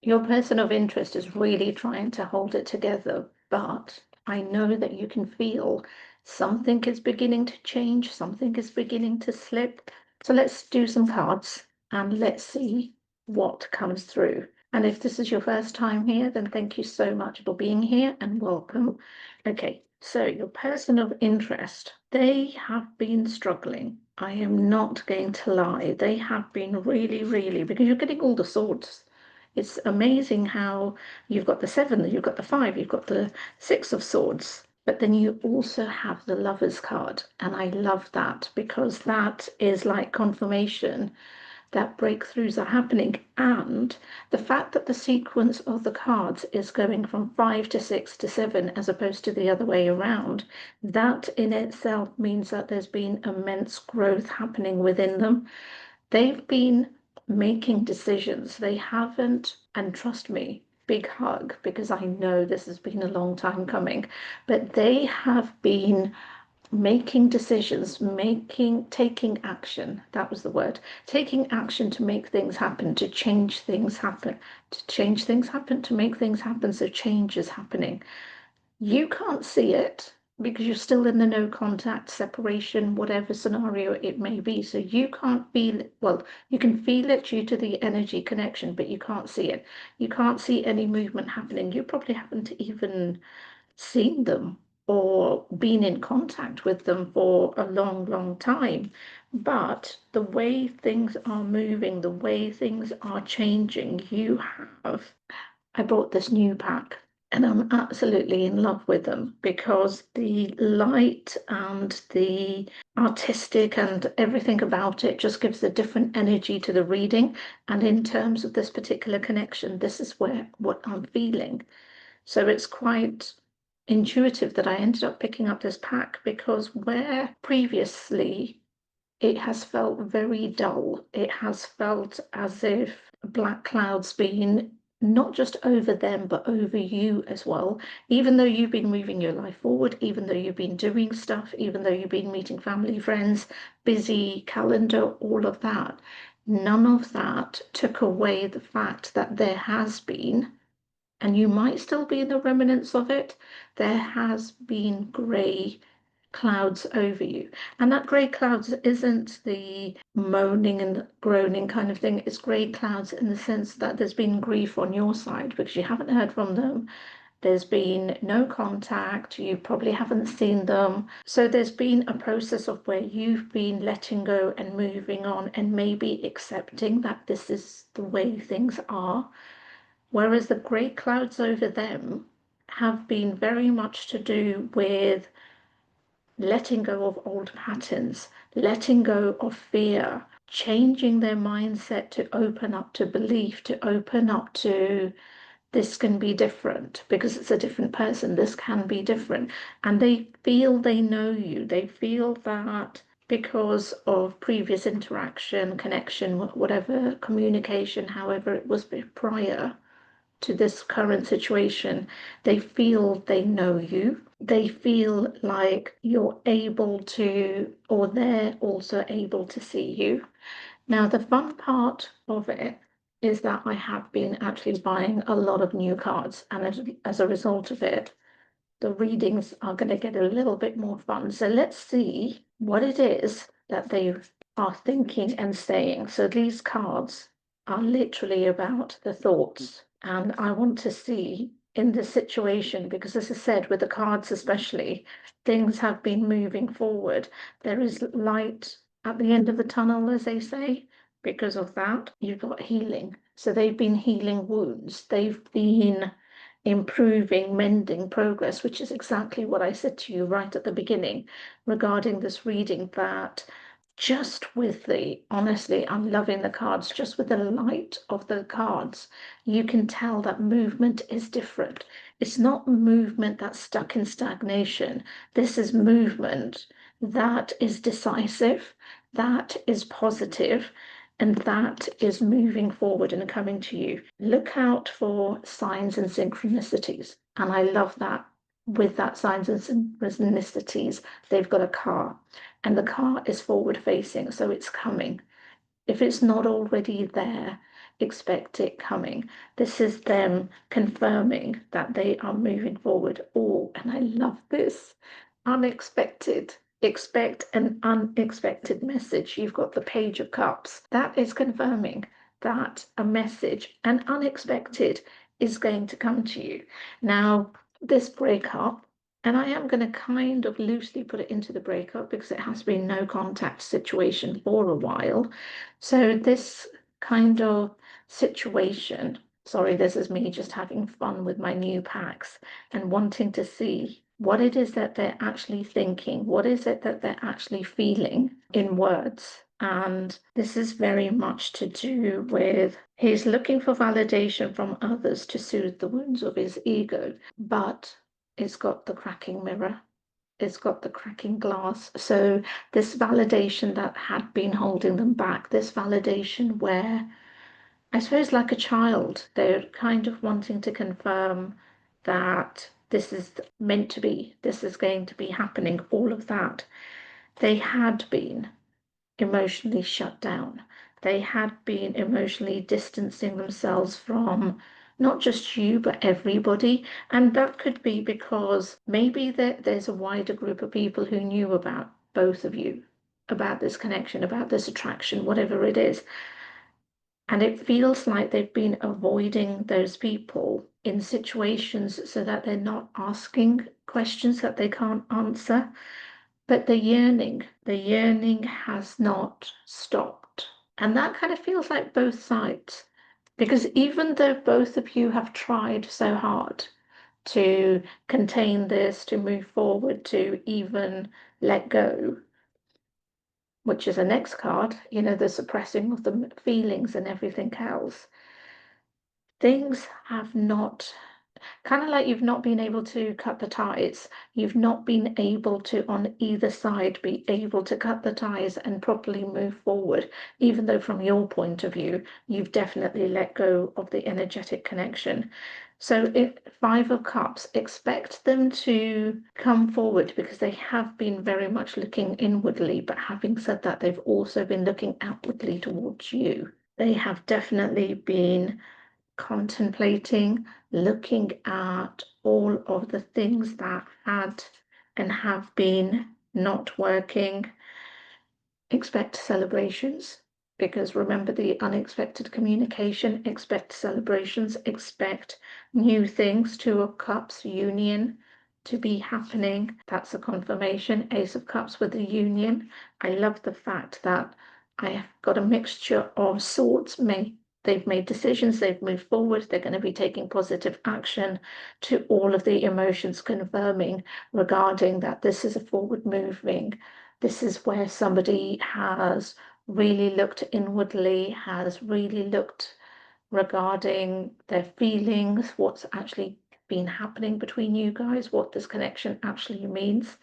Your person of interest is really trying to hold it together, but I know that you can feel something is beginning to change, something is beginning to slip. So let's do some cards and let's see what comes through. And if this is your first time here, then thank you so much for being here and welcome. Okay, so your person of interest, they have been struggling. I am not going to lie. They have been really, because you're getting all the swords. It's amazing how you've got the 7, you've got the 5, you've got the 6 of swords, but then you also have the Lovers card. And I love that because that is like confirmation that breakthroughs are happening. And the fact that the sequence of the cards is going from 5 to 6 to 7 as opposed to the other way around, that in itself means that there's been immense growth happening within them. They've been making decisions. They haven't, and trust me, big hug, because I know this has been a long time coming, but they have been making decisions, taking action. That was the word. Taking action to make things happen, to change things happen, to make things happen. So change is happening. You can't see it because you're still in the no contact separation, whatever scenario it may be. So you can't feel it. Well, you can feel it due to the energy connection, but you can't see it. You can't see any movement happening. You probably haven't even seen them or been in contact with them for a long time. But the way things are moving, the way things are changing, you have. I bought this new pack and I'm absolutely in love with them because the light and the artistic and everything about it just gives a different energy to the reading. And in terms of this particular connection, this is what I'm feeling. So it's quite intuitive that I ended up picking up this pack because where previously it has felt very dull, it has felt as if black clouds been not just over them, but over you as well. Even though you've been moving your life forward, even though you've been doing stuff, even though you've been meeting family, friends, busy calendar, all of that, none of that took away the fact that there has been, and you might still be in the remnants of it, there has been grey clouds over you. And that grey clouds isn't the moaning and groaning kind of thing. It's grey clouds in the sense that there's been grief on your side because you haven't heard from them. There's been no contact. You probably haven't seen them. So there's been a process of where you've been letting go and moving on and maybe accepting that this is the way things are. Whereas the grey clouds over them have been very much to do with letting go of old patterns, letting go of fear, changing their mindset to open up to belief, to open up to this can be different because it's a different person. This can be different. And they feel they know you. They feel that because of previous interaction, connection, whatever, communication, however it was prior to this current situation, they feel they know you. They feel like you're able to, or they're also able to see you. Now, the fun part of it is that I have been actually buying a lot of new cards, and as a result of it, the readings are going to get a little bit more fun. So let's see what it is that they are thinking and saying. So these cards are literally about the thoughts. And I want to see in this situation, because as I said, with the cards especially, things have been moving forward. There is light at the end of the tunnel, as they say. Because of that, you've got healing. So they've been healing wounds. They've been improving, mending, progress, which is exactly what I said to you right at the beginning regarding this reading, that just with the, honestly, I'm loving the cards, just with the light of the cards, you can tell that movement is different. It's not movement that's stuck in stagnation. This is movement that is decisive, that is positive, and that is moving forward and coming to you. Look out for signs and synchronicities. And I love that. With that signs and synchronicities, they've got a car, and the car is forward facing, so it's coming. If it's not already there, expect it coming. This is them confirming that they are moving forward. Oh, and I love this. Unexpected. Expect an unexpected message. You've got the Page of Cups. That is confirming that a message, an unexpected, is going to come to you. Now, this breakup, and I am going to kind of loosely put it into the breakup because it has been no contact situation for a while. So this kind of situation, sorry, this is me just having fun with my new packs and wanting to see what it is that they're actually thinking, what is it that they're actually feeling in words. And this is very much to do with he's looking for validation from others to soothe the wounds of his ego, but it's got the cracking mirror, it's got the cracking glass. So this validation that had been holding them back, this validation where I suppose like a child, they're kind of wanting to confirm that this is meant to be, this is going to be happening, all of that. They had been emotionally shut down. They had been emotionally distancing themselves from not just you, but everybody. And that could be because maybe there's a wider group of people who knew about both of you, about this connection, about this attraction, whatever it is. And it feels like they've been avoiding those people in situations so that they're not asking questions that they can't answer. But the yearning has not stopped. And that kind of feels like both sides. Because even though both of you have tried so hard to contain this, to move forward, to even let go, which is the next card, you know, the suppressing of the feelings and everything else, things have not, kind of like you've not been able to cut the ties. You've not been able to, on either side, be able to cut the ties and properly move forward, even though from your point of view, you've definitely let go of the energetic connection. So if 5 of Cups, expect them to come forward because they have been very much looking inwardly, but having said that, they've also been looking outwardly towards you. They have definitely been contemplating, looking at all of the things that had and have been not working. Expect celebrations, because remember the unexpected communication, expect celebrations, expect new things. 2 of Cups, union to be happening. That's a confirmation. Ace of Cups with the union. I love the fact that I have got a mixture of swords. They've made decisions, they've moved forward, they're going to be taking positive action to all of the emotions, confirming regarding that this is a forward moving. This is where somebody has really looked inwardly, has really looked regarding their feelings, what's actually been happening between you guys, what this connection actually means.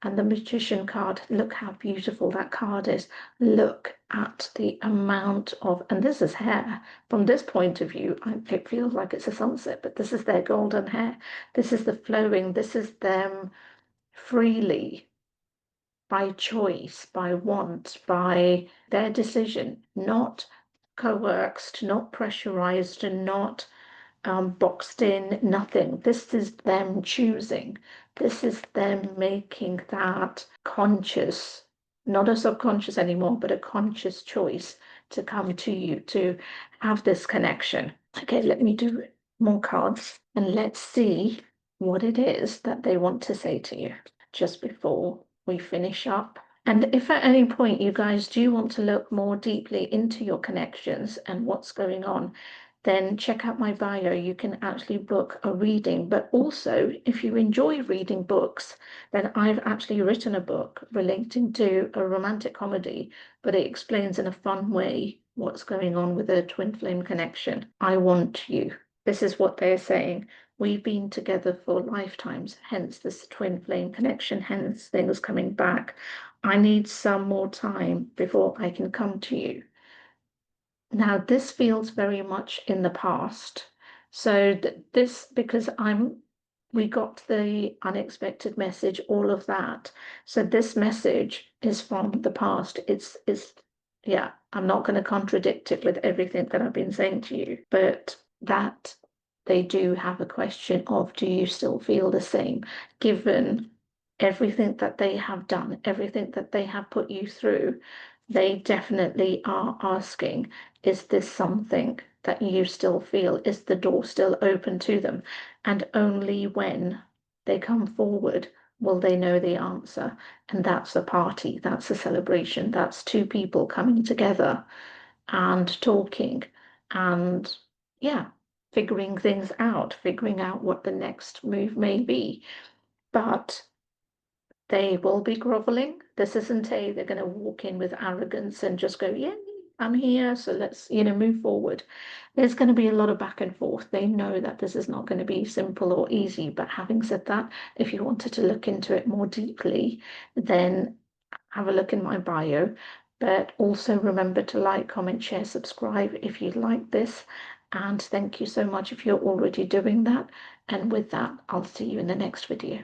And the Magician card, look how beautiful that card is. Look at the amount of, and this is hair. From this point of view, it feels like it's a sunset, but this is their golden hair. This is the flowing, this is them freely, by choice, by want, by their decision, not coerced, not pressurized, and not boxed in, nothing. This is them choosing. This is them making that conscious, not a subconscious anymore, but a conscious choice to come to you, to have this connection. Okay, let me do more cards and let's see what it is that they want to say to you just before we finish up. And if at any point you guys do want to look more deeply into your connections and what's going on, then check out my bio. You can actually book a reading. But also, if you enjoy reading books, then I've actually written a book relating to a romantic comedy, but it explains in a fun way what's going on with a twin flame connection. I want you. This is what they're saying. We've been together for lifetimes, hence this twin flame connection, hence things coming back. I need some more time before I can come to you. Now, this feels very much in the past. So this, because we got the unexpected message, all of that. So this message is from the past. It's yeah, I'm not going to contradict it with everything that I've been saying to you, but that they do have a question of, do you still feel the same, given everything that they have done, everything that they have put you through? They definitely are asking, is this something that you still feel? Is the door still open to them? And only when they come forward will they know the answer. And that's a party, that's a celebration, that's two people coming together and talking and, yeah, figuring things out, figuring out what the next move may be. But they will be groveling. This isn't they're going to walk in with arrogance and just go, yeah, I'm here, so let's, move forward. There's going to be a lot of back and forth. They know that this is not going to be simple or easy. But having said that, if you wanted to look into it more deeply, then have a look in my bio. But also remember to like, comment, share, subscribe if you like this. And thank you so much if you're already doing that. And with that, I'll see you in the next video.